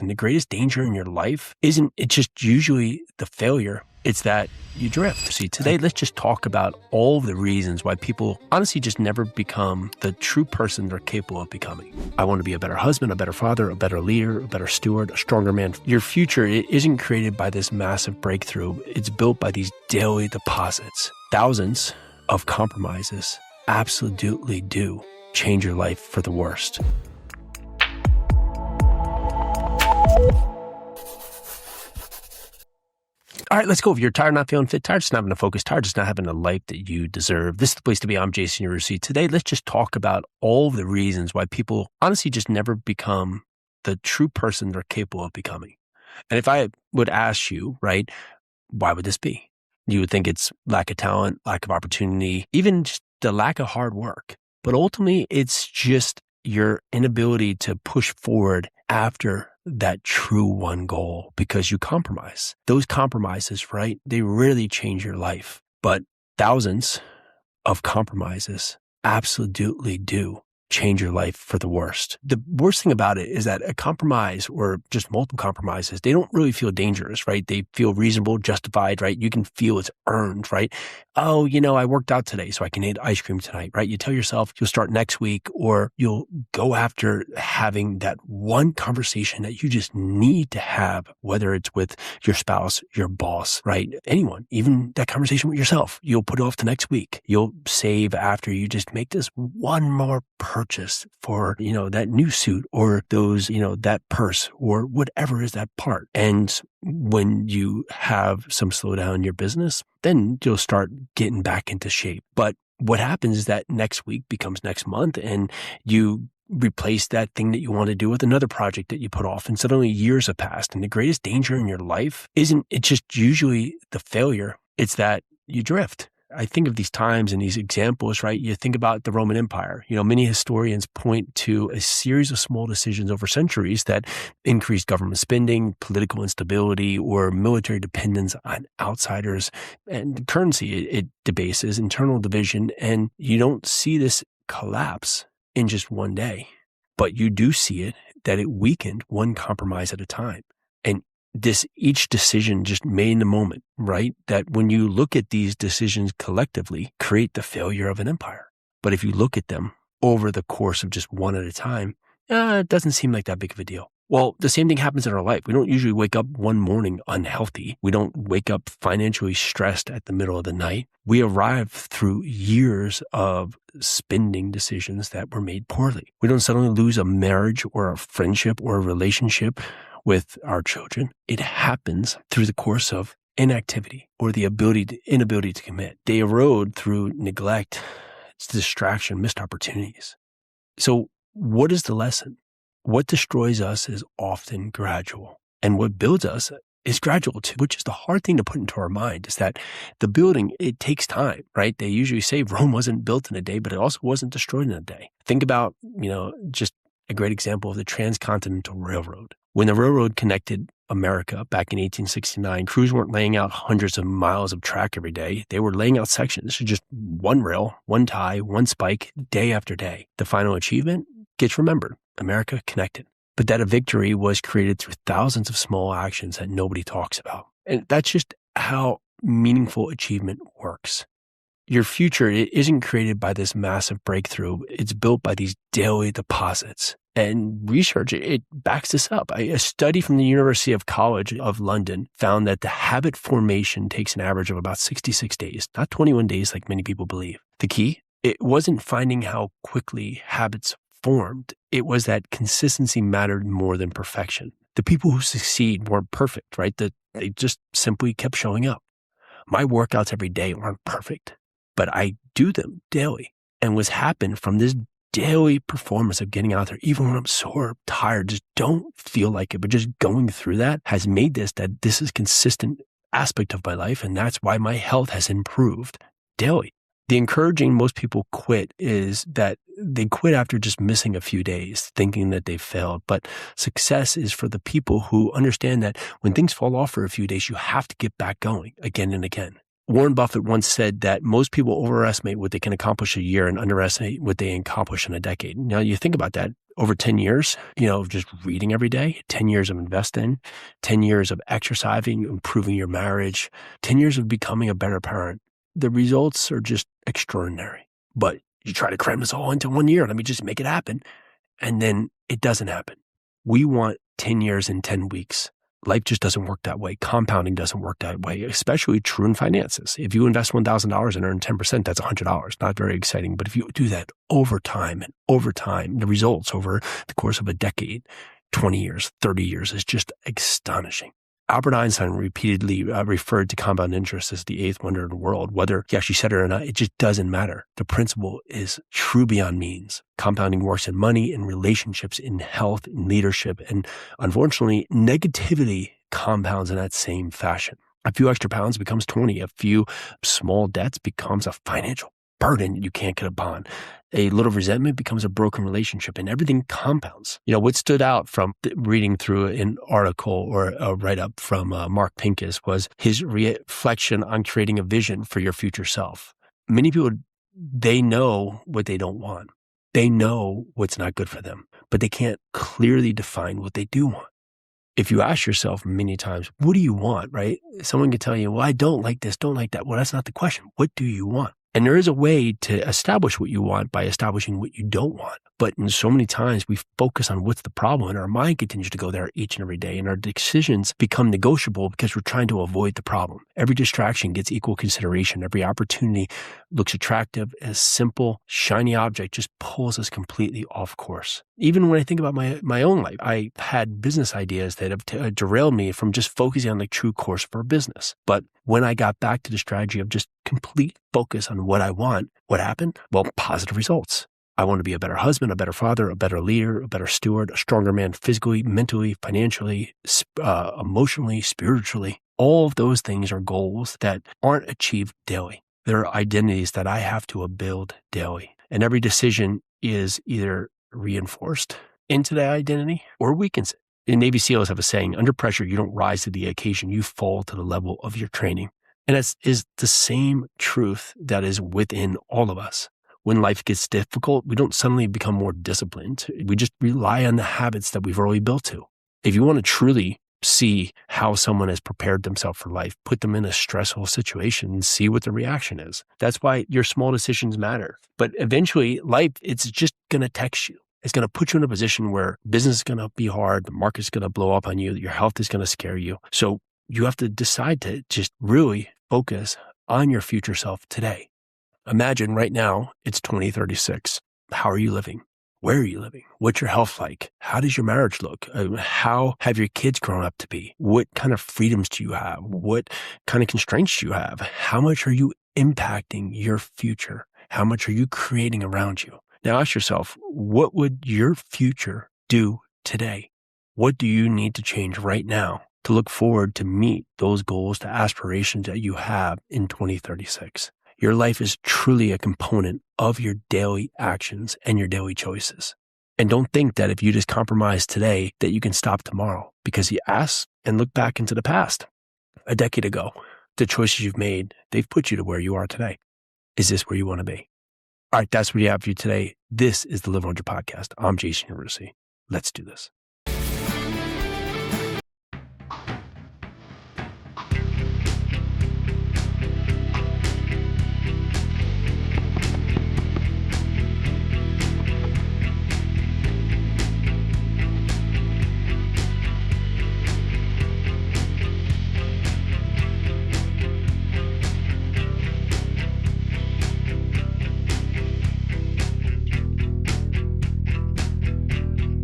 And the greatest danger in your life isn't it just usually the failure. It's that you drift. See, today, let's just talk about all of the reasons why people honestly just never become the true person they're capable of becoming. I want to be a better husband, a better father, a better leader, a better steward, a stronger man. Your future isn't created by this massive breakthrough. It's built by these daily deposits. Thousands of compromises absolutely do change your life for the worst. All right, let's go. If you're tired, not feeling fit, tired, just not having a focus, tired, just not having the life that you deserve, this is the place to be. I'm Jason Yarusi. Today, let's just talk about all of the reasons why people honestly just never become the true person they're capable of becoming. And if I would ask you, right, why would this be? You would think it's lack of talent, lack of opportunity, even just the lack of hard work. But ultimately, it's just your inability to push forward after that true one goal because you compromise. Those compromises, right? They really change your life. But thousands of compromises absolutely do change your life for the worst. The worst thing about it is that a compromise or just multiple compromises, they don't really feel dangerous, right? They feel reasonable, justified, right? You can feel it's earned, right? Oh, I worked out today, so I can eat ice cream tonight, right? You tell yourself you'll start next week, or you'll go after having that one conversation that you just need to have, whether it's with your spouse, your boss, right? Anyone, even that conversation with yourself, you'll put it off to next week. You'll save after you just make this one more purchase for, that new suit or those, that purse or whatever is that part. And when you have some slowdown in your business, then you'll start getting back into shape. But what happens is that next week becomes next month and you replace that thing that you want to do with another project that you put off, and suddenly years have passed. And the greatest danger in your life isn't it just usually the failure. It's that you drift. I think of these times and these examples, right? You think about the Roman Empire. Many historians point to a series of small decisions over centuries that increased government spending, political instability, or military dependence on outsiders. And currency, it debases, internal division. And you don't see this collapse in just one day, but you do see it that it weakened one compromise at a time. And each decision just made in the moment, right? That when you look at these decisions collectively, create the failure of an empire. But if you look at them over the course of just one at a time, it doesn't seem like that big of a deal. Well, the same thing happens in our life. We don't usually wake up one morning unhealthy. We don't wake up financially stressed at the middle of the night. We arrive through years of spending decisions that were made poorly. We don't suddenly lose a marriage or a friendship or a relationship with our children. It happens through the course of inactivity or the inability to commit. They erode through neglect, distraction, missed opportunities. So what is the lesson? What destroys us is often gradual, and what builds us is gradual too, which is the hard thing to put into our mind, is that the building, it takes time, right? They usually say Rome wasn't built in a day, but it also wasn't destroyed in a day. Think about, just a great example of the Transcontinental Railroad. When the railroad connected America back in 1869, crews weren't laying out hundreds of miles of track every day. They were laying out sections. This is just one rail, one tie, one spike, day after day. The final achievement gets remembered. America connected. But that a victory was created through thousands of small actions that nobody talks about. And that's just how meaningful achievement works. Your future, it isn't created by this massive breakthrough. It's built by these daily deposits. And research, it backs this up. A study from the University College London found that the habit formation takes an average of about 66 days, not 21 days like many people believe. The key, it wasn't finding how quickly habits formed. It was that consistency mattered more than perfection. The people who succeed weren't perfect, right? They just simply kept showing up. My workouts every day aren't perfect, but I do them daily. And what's happened from this daily performance of getting out there, even when I'm sore, tired, just don't feel like it, but just going through that has made this is consistent aspect of my life. And that's why my health has improved daily. The encouraging most people quit is that they quit after just missing a few days, thinking that they failed. But success is for the people who understand that when things fall off for a few days, you have to get back going again and again. Warren Buffett once said that most people overestimate what they can accomplish a year and underestimate what they accomplish in a decade. Now, you think about that. over 10 years, of just reading every day, 10 years of investing, 10 years of exercising, improving your marriage, 10 years of becoming a better parent. The results are just extraordinary. But you try to cram this all into 1 year. Let me just make it happen. And then it doesn't happen. We want 10 years in 10 weeks. Life just doesn't work that way. Compounding doesn't work that way, especially true in finances. If you invest $1,000 and earn 10%, that's $100. Not very exciting. But if you do that over time and over time, the results over the course of a decade, 20 years, 30 years is just astonishing. Albert Einstein repeatedly referred to compound interest as the eighth wonder of the world. Whether he actually said it or not, it just doesn't matter. The principle is true beyond means. Compounding works in money, in relationships, in health, in leadership. And unfortunately, negativity compounds in that same fashion. A few extra pounds becomes 20. A few small debts becomes a financial burden you can't get upon. A little resentment becomes a broken relationship, and everything compounds. What stood out from reading through an article or a write-up from Mark Pincus was his reflection on creating a vision for your future self. Many people, they know what they don't want. They know what's not good for them, but they can't clearly define what they do want. If you ask yourself many times, what do you want, right? Someone can tell you, well, I don't like this, don't like that. Well, that's not the question. What do you want? And there is a way to establish what you want by establishing what you don't want. But in so many times we focus on what's the problem, and our mind continues to go there each and every day, and our decisions become negotiable because we're trying to avoid the problem. Every distraction gets equal consideration. Every opportunity looks attractive. A simple, shiny object just pulls us completely off course. Even when I think about my own life, I had business ideas that have derailed me from just focusing on the true course for a business. But when I got back to the strategy of just complete focus on what I want, what happened? Well, positive results. I want to be a better husband, a better father, a better leader, a better steward, a stronger man physically, mentally, financially, emotionally, spiritually. All of those things are goals that aren't achieved daily. They're identities that I have to build daily. And every decision is either reinforced into that identity or weakens it. The Navy SEALs have a saying, under pressure, you don't rise to the occasion, you fall to the level of your training. And it is the same truth that is within all of us. When life gets difficult, we don't suddenly become more disciplined. We just rely on the habits that we've already built to. If you want to truly see how someone has prepared themselves for life, put them in a stressful situation and see what the reaction is. That's why your small decisions matter. But eventually, life, it's just going to text you. It's going to put you in a position where business is going to be hard, the market's going to blow up on you, your health is going to scare you. So you have to decide to just really focus on your future self today. Imagine right now it's 2036. How are you living? Where are you living? What's your health like? How does your marriage look? How have your kids grown up to be? What kind of freedoms do you have? What kind of constraints do you have? How much are you impacting your future? How much are you creating around you? Now ask yourself, what would your future do today? What do you need to change right now to look forward to meet those goals, the aspirations that you have in 2036? Your life is truly a component of your daily actions and your daily choices. And don't think that if you just compromise today that you can stop tomorrow, because you ask and look back into the past. A decade ago, the choices you've made, they've put you to where you are today. Is this where you want to be? All right, that's what we have for you today. This is the Live 100 podcast. I'm Jason Yarusi. Let's do this.